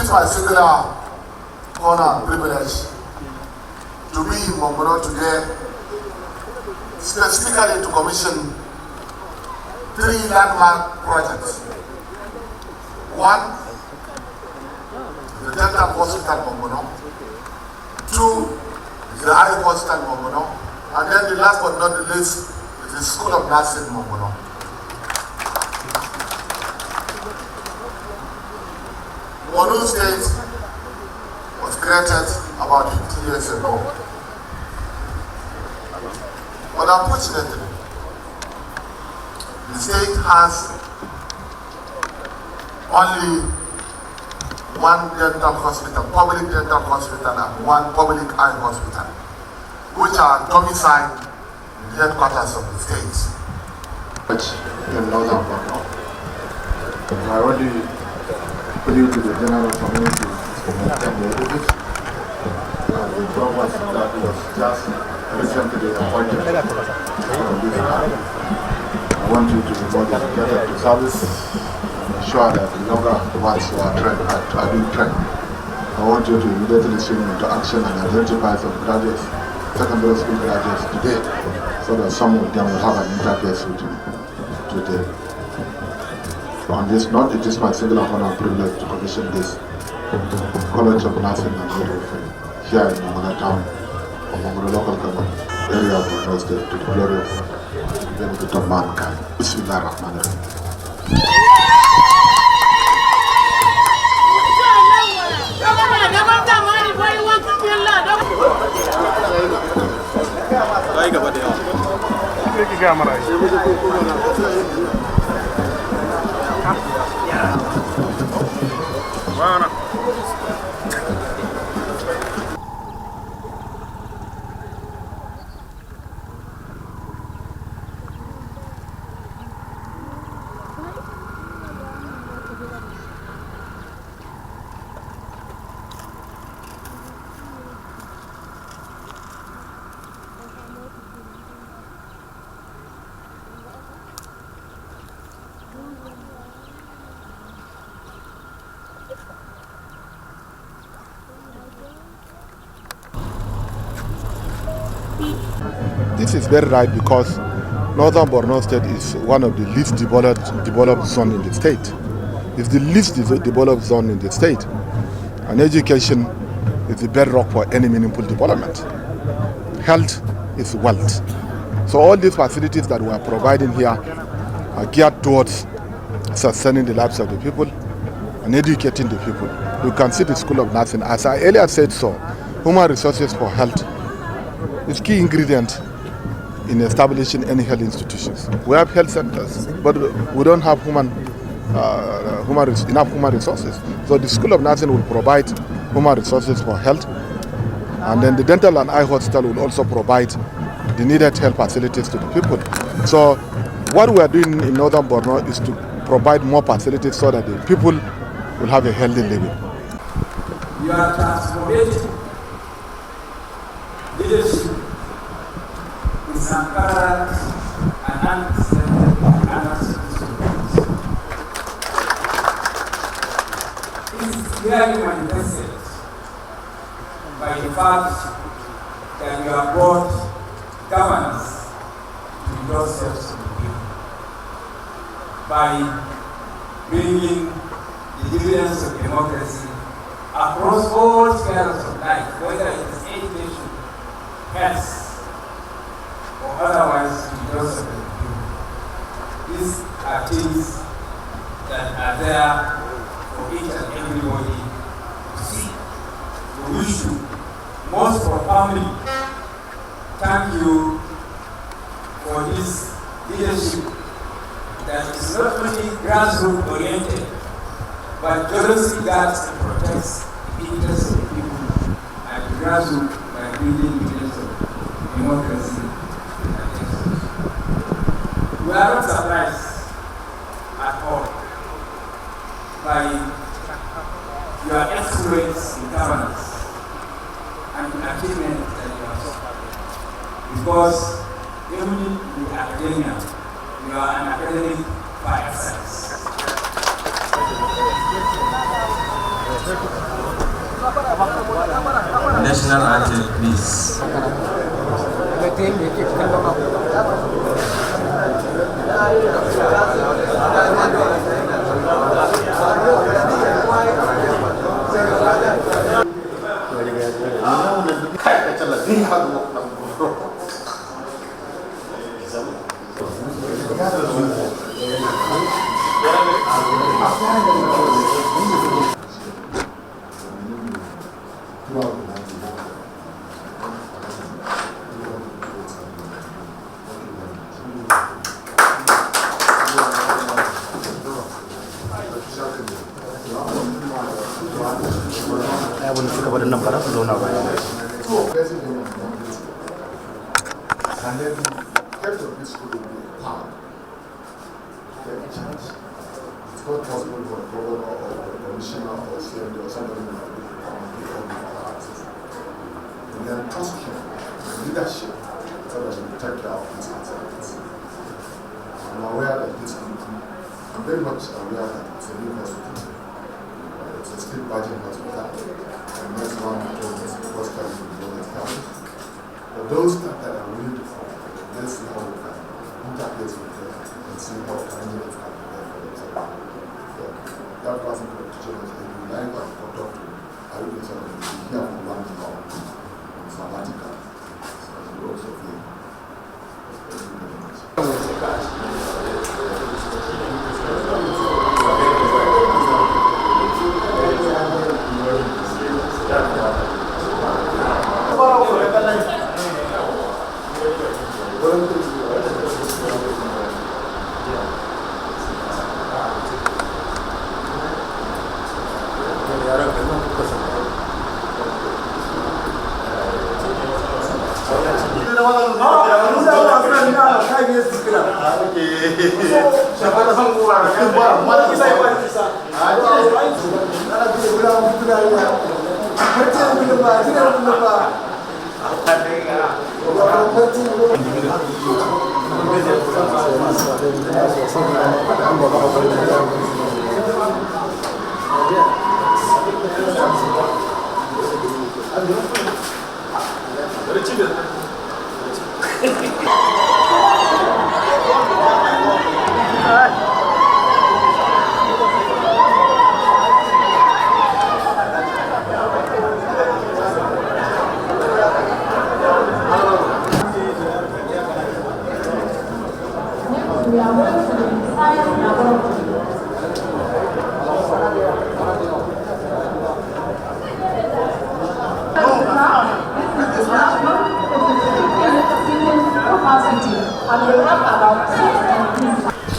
is my singular honor and privilege to be in Monguno today, specifically to commission 3 landmark projects. One, the Dental Hospital Monguno. 2, the Eye Hospital Monguno. And then the last but not the least is the School of Nursing Monguno. Monguno State was created about 50 years ago. But unfortunately, the state has only 1 dental hospital, public dental hospital, and 1 public eye hospital, which are domiciled in the headquarters of the state. In Northern Borno, I already plead to the general community to maintain the visit. The provost that was just recently appointed from this time. I want you to be more dedicated to service and ensure that the younger ones who are trained are being trained. I want you to immediately swing into action and identify some graduates, secondary school graduates today, so that some of them will have an interface with you today. On this note, it is my singular honor and privilege to commission this College of Nursing and Midwifery here in Monguno town, of Monguno local government area of Borno State, to the glory of the benefit of mankind. Bismillah ar-Rahman ar-Rahim. This is very right because Northern Borno State is one of the least developed zone in the state. It's the least developed zone in the state. And education is the bedrock for any meaningful development. Health is wealth. So all these facilities that we are providing here are geared towards sustaining the lives of the people and educating the people. You can see the School of Nursing. As I earlier said so, human resources for health is key ingredient in establishing any health institutions. We have health centers, but we don't have enough human resources. So the School of Nursing will provide human resources for health, and then the dental and eye hospital will also provide the needed health facilities to the people. So what we are doing in Northern Borno is to provide more facilities so that the people will have a healthy living. You are transformative leadership is unparalleled and unprecedented in other solutions. This is clearly manifested by the fact that you have brought governance to the doorsteps of the people by bringing the dividends of democracy across all spheres of life, whether it is education, health, or otherwise to the doorsteps of the people. These are things that are there for each and everybody to see. We wish you most profoundly thank you for this leadership that is not only grassroots oriented, but jealously guards and protects the interests of the people at the grassroots by building pillars of democracy and justice. We are not surprised at all by your exploits in governance and the achievement that you have shown. Because even in academia, you are an academic by excellence. National anthem, please. And then head of this school will be power. Take a chance. It's not possible for a governor or a commissioner or a CMD or somebody who will come and take all the power. And then trust him, the leadership, so that we take care of these activities. I'm aware that this country, I'm very much aware that it's a new hospital. It's a still budget hospital. And next one is first time in the county. For those that are willing to come, let's see how we can interface with them and see how candidates can be there for themselves. So that was the teacher was saying, we like what we talk to, I will tell them, we hear from one to all, it's sabbatical. So we also feel. We are going to the science laboratory.